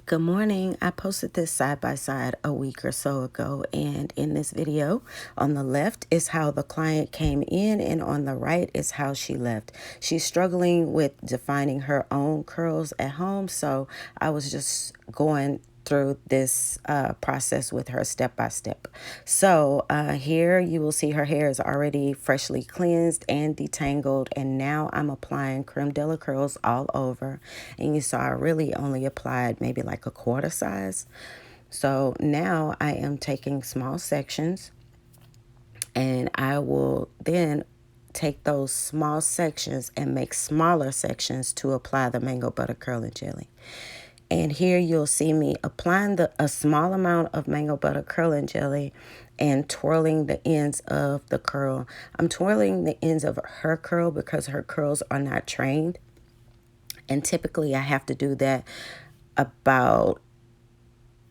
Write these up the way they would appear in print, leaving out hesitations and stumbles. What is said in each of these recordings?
Good morning. I posted this side by side a week or so ago, and in this video, on the left is how the client came in, and on the right is how she left. She's struggling with defining her own curls at home, so I was just going through this process with her step by step. So here you will see her hair is already freshly cleansed and detangled, and now I'm applying creme de la curls all over. And you saw I really only applied maybe like a quarter size. So now I am taking small sections, and I will then take those small sections and make smaller sections to apply the mango butter curling jelly. And here you'll see me applying a small amount of mango butter curling jelly and twirling the ends of the curl. I'm twirling the ends of her curl because her curls are not trained. And typically I have to do that about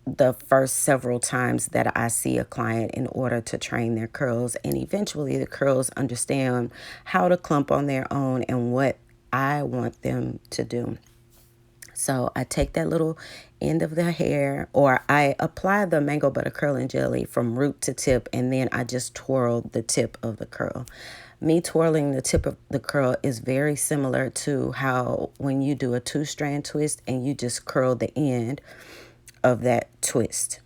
the first several times that I see a client in order to train their curls. And eventually the curls understand how to clump on their own and what I want them to do. So I take that little end of the hair, or I apply the mango butter curling jelly from root to tip, and then I just twirl the tip of the curl. Me twirling the tip of the curl is very similar to how when you do a 2-strand twist and you just curl the end of that twist.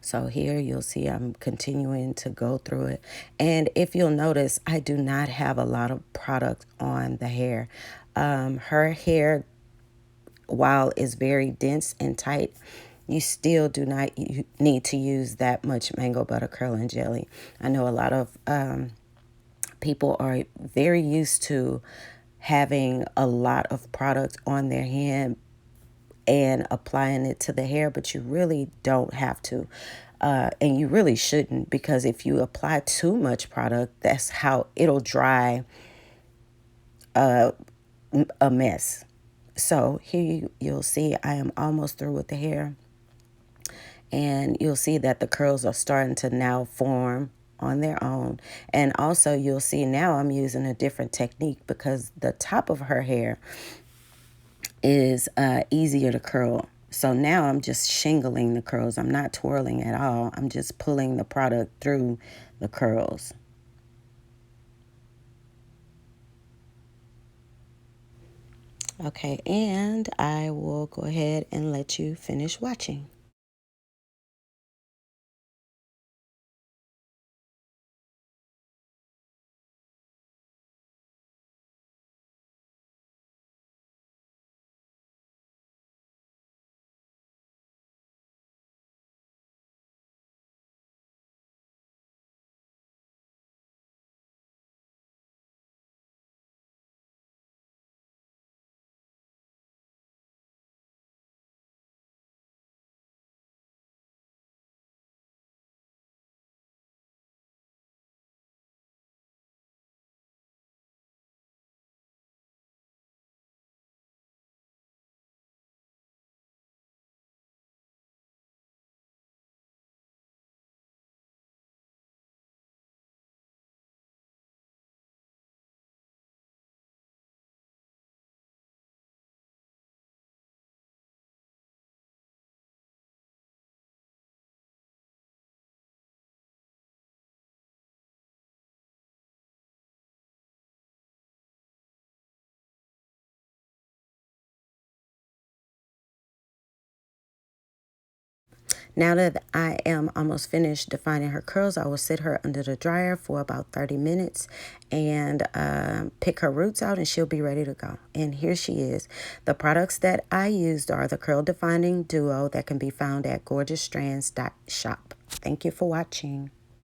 So here you'll see I'm continuing to go through it. And if you'll notice, I do not have a lot of product on the hair. Her hair, while it's very dense and tight, you still do not need to use that much mango butter curling jelly. I know a lot of people are very used to having a lot of product on their hand and applying it to the hair, but you really don't have to. And you really shouldn't, because if you apply too much product, that's how it'll dry a mess. So here you'll see I am almost through with the hair. And you'll see that the curls are starting to now form on their own. And also you'll see now I'm using a different technique because the top of her hair is easier to curl. So now I'm just shingling the curls. I'm not twirling at all. I'm just pulling the product through the curls. Okay, and I will go ahead and let you finish watching. Now that I am almost finished defining her curls, I will sit her under the dryer for about 30 minutes and pick her roots out, and she'll be ready to go. And here she is. The products that I used are the Curl Defining Duo that can be found at gorgeousstrands.shop. Thank you for watching.